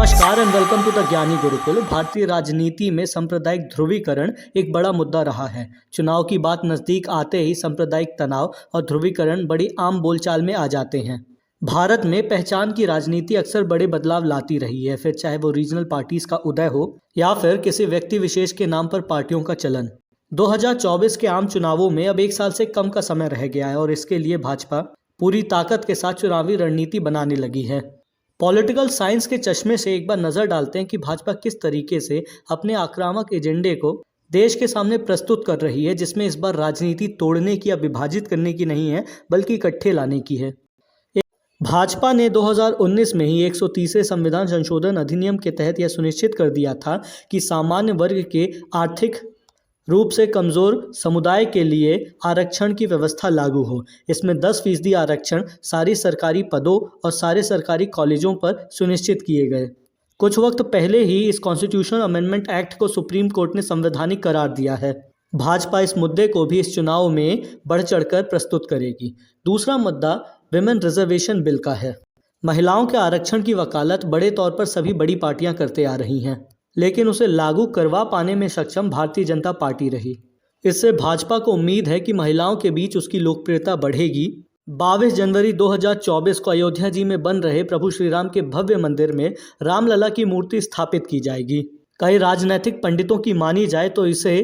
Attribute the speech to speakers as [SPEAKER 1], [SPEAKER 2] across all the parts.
[SPEAKER 1] नमस्कार and welcome to the ज्ञानी गुरुकुल। भारतीय राजनीति में सांप्रदायिक ध्रुवीकरण एक बड़ा मुद्दा रहा है। चुनाव की बात नज़दीक आते ही सांप्रदायिक तनाव और ध्रुवीकरण बड़ी आम बोलचाल में आ जाते हैं। भारत में पहचान की राजनीति अक्सर बड़े बदलाव लाती रही है, फिर चाहे वो रीजनल पार्टीज का उदय हो या फिर किसी व्यक्ति विशेष के नाम पर पार्टियों का चलन। 2024 के आम चुनावों में अब एक साल से कम का समय रह गया है और इसके लिए भाजपा पूरी ताकत के साथ चुनावी रणनीति बनाने लगी है। पॉलिटिकल साइंस के चश्मे से एक बार नजर डालते हैं कि भाजपा किस तरीके से अपने आक्रामक एजेंडे को देश के सामने प्रस्तुत कर रही है, जिसमें इस बार राजनीति तोड़ने की या विभाजित करने की नहीं है बल्कि इकट्ठे लाने की है। भाजपा ने 2019 में ही 130वें संविधान संशोधन अधिनियम के तहत यह सुनिश्चित कर दिया था कि सामान्य वर्ग के आर्थिक रूप से कमजोर समुदाय के लिए आरक्षण की व्यवस्था लागू हो। इसमें 10% आरक्षण सारी सरकारी पदों और सारे सरकारी कॉलेजों पर सुनिश्चित किए गए। कुछ वक्त पहले ही इस कॉन्स्टिट्यूशनल अमेंडमेंट एक्ट को सुप्रीम कोर्ट ने संवैधानिक करार दिया है। भाजपा इस मुद्दे को भी इस चुनाव में बढ़ चढ़कर प्रस्तुत करेगी। दूसरा मुद्दा विमेन रिजर्वेशन बिल का है। महिलाओं के आरक्षण की वकालत बड़े तौर पर सभी बड़ी पार्टियां करते आ रही हैं, लेकिन उसे लागू करवा पाने में सक्षम भारतीय जनता पार्टी रही। इससे भाजपा को उम्मीद है कि महिलाओं के बीच उसकी लोकप्रियता बढ़ेगी। 22 जनवरी 2024 को अयोध्या जी में बन रहे प्रभु श्री राम के भव्य मंदिर में रामलला की मूर्ति स्थापित की जाएगी। कई राजनीतिक पंडितों की मानी जाए तो इसे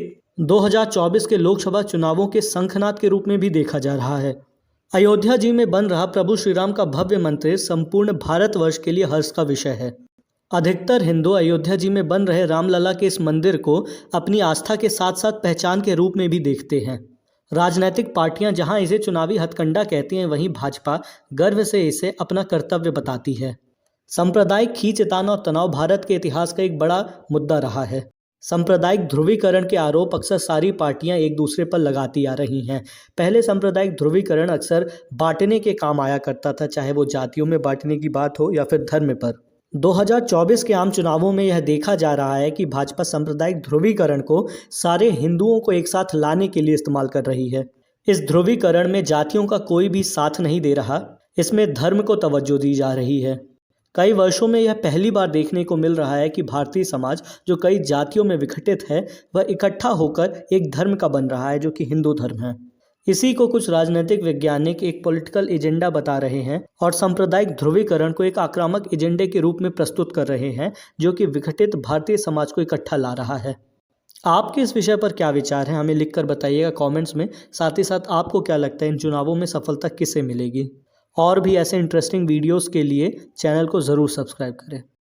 [SPEAKER 1] 2024 के लोकसभा चुनावों के शंखनाद के रूप में भी देखा जा रहा है। अयोध्या जी में बन रहा प्रभु श्री राम का भव्य मंदिर संपूर्ण भारतवर्ष के लिए हर्ष का विषय है। अधिकतर हिंदू अयोध्या जी में बन रहे रामलला के इस मंदिर को अपनी आस्था के साथ साथ पहचान के रूप में भी देखते हैं। राजनीतिक पार्टियां जहां इसे चुनावी हथकंडा कहती हैं, वहीं भाजपा गर्व से इसे अपना कर्तव्य बताती है। सांप्रदायिक खींचतान और तनाव भारत के इतिहास का एक बड़ा मुद्दा रहा है। सांप्रदायिक ध्रुवीकरण के आरोप अक्सर सारी पार्टियां एक दूसरे पर लगाती आ रही हैं। पहले सांप्रदायिक ध्रुवीकरण अक्सर बांटने के काम आया करता था, चाहे वो जातियों में बांटने की बात हो या फिर धर्म पर। 2024 के आम चुनावों में यह देखा जा रहा है कि भाजपा सांप्रदायिक ध्रुवीकरण को सारे हिंदुओं को एक साथ लाने के लिए इस्तेमाल कर रही है। इस ध्रुवीकरण में जातियों का कोई भी साथ नहीं दे रहा, इसमें धर्म को तवज्जो दी जा रही है। कई वर्षों में यह पहली बार देखने को मिल रहा है कि भारतीय समाज जो कई जातियों में विघटित है, वह इकट्ठा होकर एक धर्म का बन रहा है, जो कि हिंदू धर्म है। इसी को कुछ राजनीतिक वैज्ञानिक एक पॉलिटिकल एजेंडा बता रहे हैं और सांप्रदायिक ध्रुवीकरण को एक आक्रामक एजेंडे के रूप में प्रस्तुत कर रहे हैं, जो कि विघटित भारतीय समाज को इकट्ठा ला रहा है। आपके इस विषय पर क्या विचार हैं, हमें लिखकर बताइएगा कमेंट्स में। साथ ही साथ आपको क्या लगता है इन चुनावों में सफलता किसे मिलेगी? और भी ऐसे इंटरेस्टिंग वीडियोस के लिए चैनल को ज़रूर सब्सक्राइब करें।